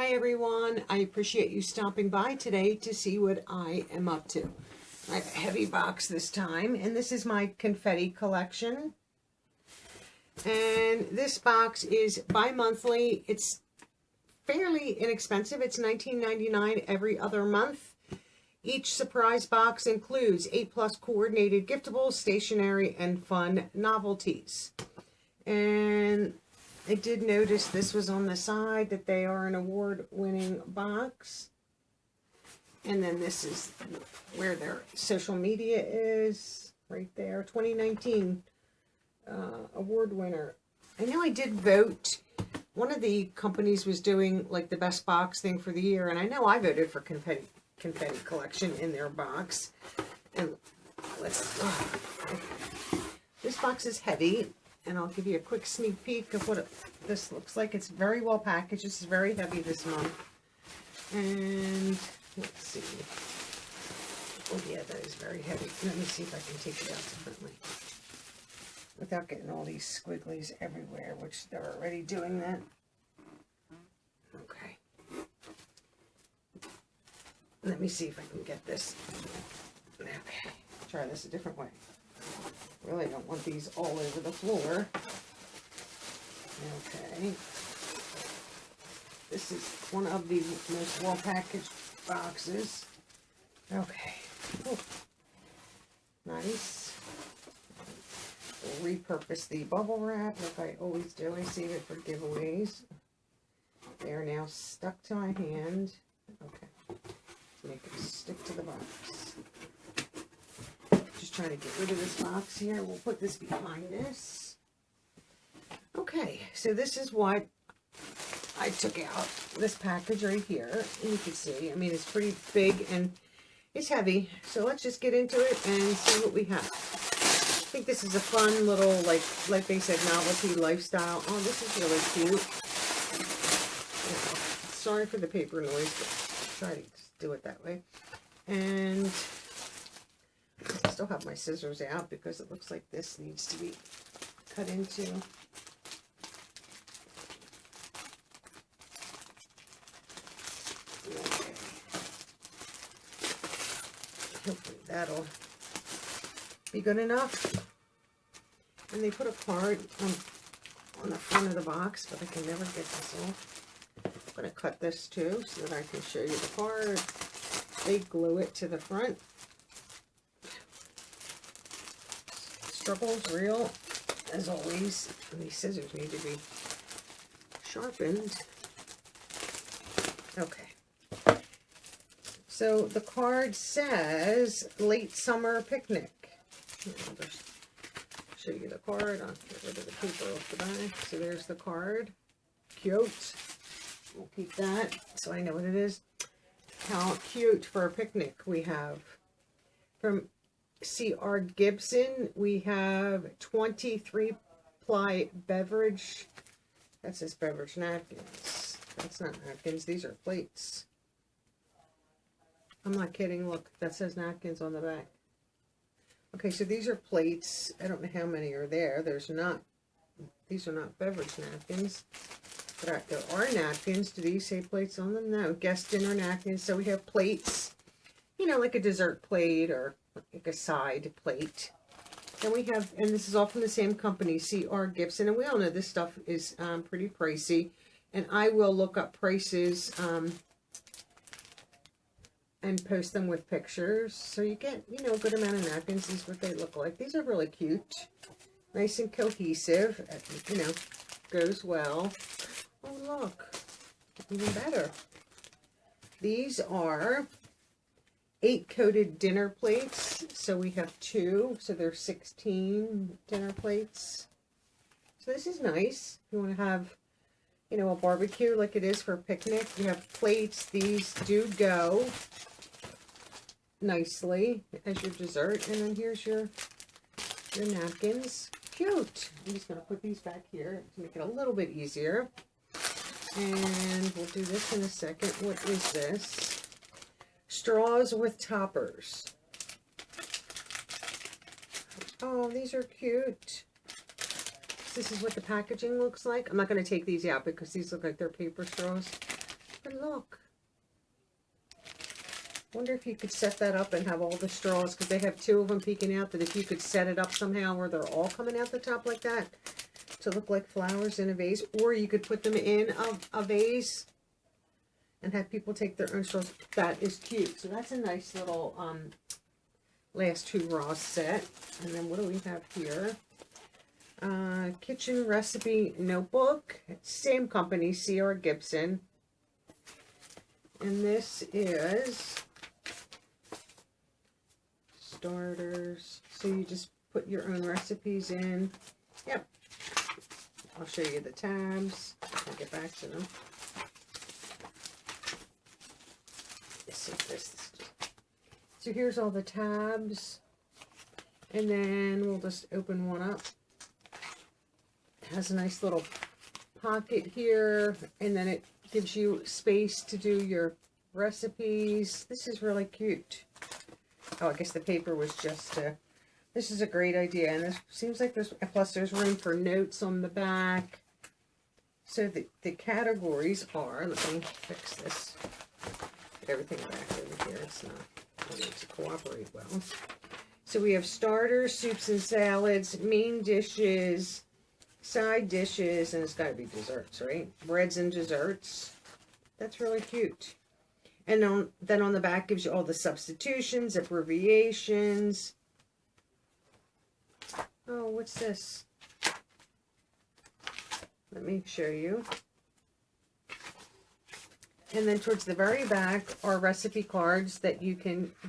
Hi everyone, I appreciate you stopping by today to see what I am up to. I have a heavy box this time, and this is my Confetti Collection. And this box is bi-monthly. It's fairly inexpensive. It's $19.99 every other month. Each surprise box includes 8+ coordinated giftables, stationery, and fun novelties. And I did notice this was on the side that they are an award-winning box. And then this is where their social media is, right there. 2019 award winner. I know I did vote. One of the companies was doing like the best box thing for the year, and I know I voted for Confetti Collection in their box. And this box is heavy. And I'll give you a quick sneak peek of what this looks like. It's very well packaged. This is very heavy this month. And let's see. Oh yeah, that is very heavy. Let me see if I can take it out differently without getting all these squigglies everywhere, which they're already doing that. Okay. Let me see if I can get this. Okay. Try this a different way. Really don't want these all over the floor. Okay. This is one of the most well-packaged boxes. Okay. Ooh. Nice. We'll repurpose the bubble wrap like I always do. I save it for giveaways. They are now stuck to my hand. Okay. Make it stick to the box. Trying to get rid of this box here. We'll put this behind us. Okay, so this is what I took out. This package right here. And you can see, I mean, it's pretty big and it's heavy. So let's just get into it and see what we have. I think this is a fun little, like they said, novelty lifestyle. Oh, this is really cute. Sorry for the paper noise, but try to do it that way. And I still have my scissors out because it looks like this needs to be cut into. Okay. Hopefully that'll be good enough. And they put a card on the front of the box, but I can never get this off. I'm going to cut this too so that I can show you the card. They glue it to the front. Struggles real, as always. And these scissors need to be sharpened. Okay. So the card says late summer picnic. I'll just show you the card. I'll get rid of the paper off the back. So there's the card. Cute. We'll keep that so I know what it is. How cute for a picnic we have. From Gibson, we have 23-ply beverage. That says beverage napkins. That's not napkins. These are plates. I'm not kidding. Look, that says napkins on the back. Okay, so these are plates. I don't know how many are there. These are not beverage napkins. But there are napkins. Do these say plates on them? No. Guest dinner napkins. So we have plates. You know, like a dessert plate or like a side plate. Then we have, and this is all from the same company, Gibson, and we all know this stuff is pretty pricey, and I will look up prices and post them with pictures, so you get, you know, a good amount of napkins. This is what they look like. These are really cute, nice and cohesive, you know, goes well. Oh look, even better. These are 8 coated dinner plates, so we have 2, so there's 16 dinner plates. So this is nice. If you want to have, you know, a barbecue like it is for a picnic, you have plates. These do go nicely as your dessert. And then here's your napkins. Cute. I'm just going to put these back here to make it a little bit easier. And we'll do this in a second. What is this? Straws with toppers. Oh, these are cute. This is what the packaging looks like. I'm not going to take these out because these look like they're paper straws. But look. Wonder if you could set that up and have all the straws, because they have two of them peeking out, that if you could set it up somehow where they're all coming out the top like that to look like flowers in a vase, or you could put them in a vase and have people take their own straws. That is cute. So that's a nice little last hurrah set. And then what do we have here? Kitchen recipe notebook. Same company, Gibson. And this is starters. So you just put your own recipes in. Yep. I'll show you the tabs. I'll get back to them. So here's all the tabs. And then we'll just open one up. It has a nice little pocket here, and then it gives you space to do your recipes. This is really cute. Oh, I guess the paper was just this is a great idea, and this seems like there's room for notes on the back. So the categories are, let me fix this, get everything back over here. It's not going to cooperate well. So we have starters, soups and salads, main dishes, side dishes, and it's got to be desserts, right? Breads and desserts. That's really cute. And then on the back gives you all the substitutions, abbreviations. Oh, what's this? Let me show you. And then towards the very back are recipe cards that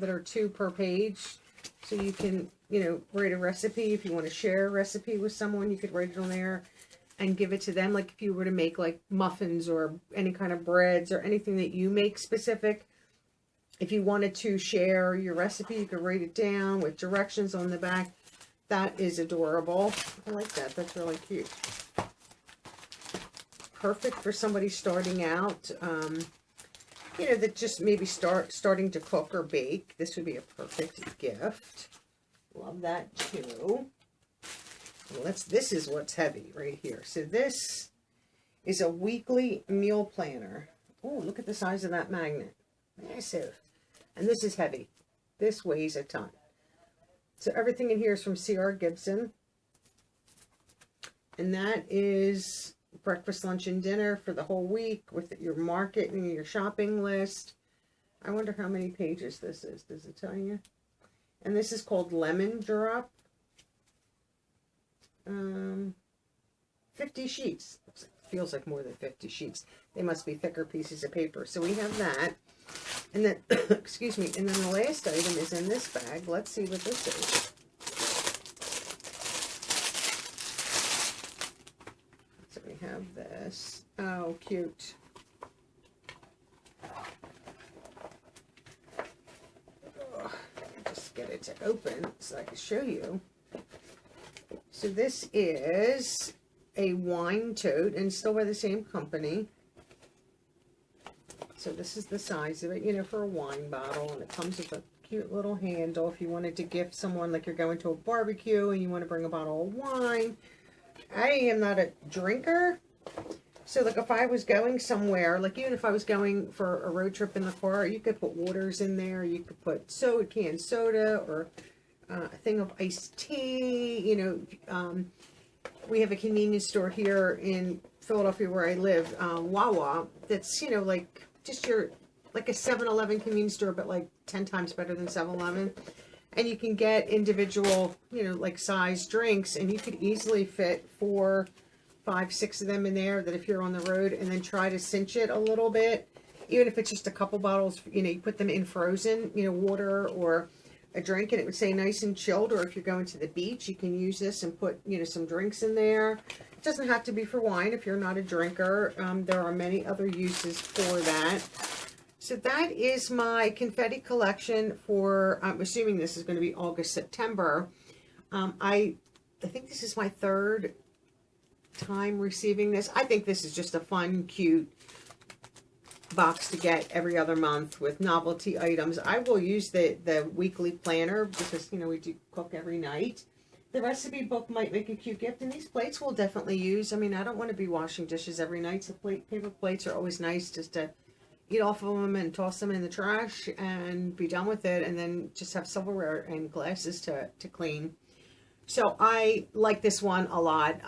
are 2 per page. So you can, write a recipe. If you want to share a recipe with someone, you could write it on there and give it to them. Like if you were to make like muffins or any kind of breads or anything that you make specific. If you wanted to share your recipe, you could write it down with directions on the back. That is adorable. I like that. That's really cute. Perfect for somebody starting out. That just maybe starting to cook or bake. This would be a perfect gift. Love that too. Well, this is what's heavy right here. So this is a weekly meal planner. Oh, look at the size of that magnet. Massive. And this is heavy. This weighs a ton. So everything in here is from Gibson. And that is breakfast, lunch, and dinner for the whole week with your market and your shopping list. I wonder how many pages this is. Does it tell you? And this is called Lemon Drop. 50 sheets. Feels like more than 50 sheets. They must be thicker pieces of paper. So we have that. And then, excuse me, and then the last item is in this bag. Let's see what this is. So we have this. Oh, cute. Oh, just get it to open so I can show you. So this is a wine tote, and still by the same company. So this is the size of it, for a wine bottle, and it comes with a cute little handle if you wanted to gift someone, like you're going to a barbecue and you want to bring a bottle of wine. I am not a drinker, so like if I was going somewhere, like even if I was going for a road trip in the car, you could put waters in there, you could put canned soda, or a thing of iced tea. We have a convenience store here in Philadelphia where I live, Wawa, that's, like just like a 7-Eleven convenience store, but like 10 times better than 7-Eleven. And you can get individual, like size drinks, and you could easily fit 4, 5, 6 of them in there, that if you're on the road, and then try to cinch it a little bit, even if it's just a couple bottles, you put them in frozen, water or a drink, and it would say nice and chilled. Or if you're going to the beach, you can use this and put, some drinks in there. It doesn't have to be for wine if you're not a drinker. There are many other uses for that. So that is my confetti collection for, I'm assuming this is going to be August, September. I think this is my 3rd time receiving this. I think this is just a fun, cute box to get every other month with novelty items. I will use the weekly planner because, we do cook every night. The recipe book might make a cute gift, and these plates we'll definitely use. I mean, I don't want to be washing dishes every night, so paper plates are always nice just to eat off of them and toss them in the trash and be done with it, and then just have silverware and glasses to clean. So I like this one a lot.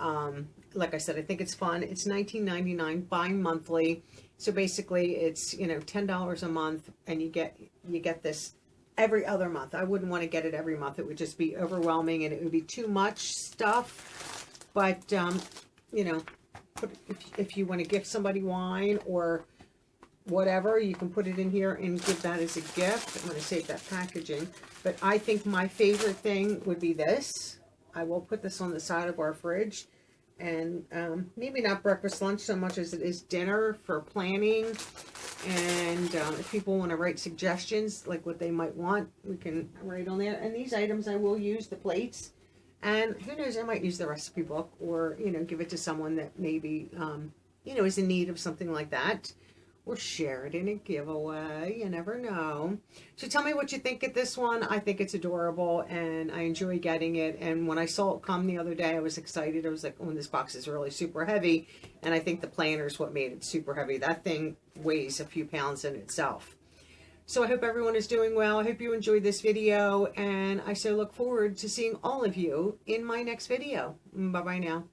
Like I said, I think it's fun. It's $19.99 bi-monthly. So basically it's, you know, $10 a month, and you get this every other month. I wouldn't want to get it every month. It would just be overwhelming and it would be too much stuff. But you know, if you want to gift somebody wine or whatever, you can put it in here and give that as a gift. I'm going to save that packaging. But I think my favorite thing would be this. I will put this on the side of our fridge. And maybe not breakfast, lunch so much as it is dinner for planning. And if people want to write suggestions, like what they might want, we can write on there. And these items I will use, the plates. And who knows, I might use the recipe book, or, you know, give it to someone that maybe, you know, is in need of something like that. Or share it in a giveaway. You never know. So tell me what you think of this one. I think it's adorable, and I enjoy getting it. And when I saw it come the other day, I was excited. I was like, oh, this box is really super heavy. And I think the planner is what made it super heavy. That thing weighs a few pounds in itself. So I hope everyone is doing well. I hope you enjoyed this video. And I so look forward to seeing all of you in my next video. Bye-bye now.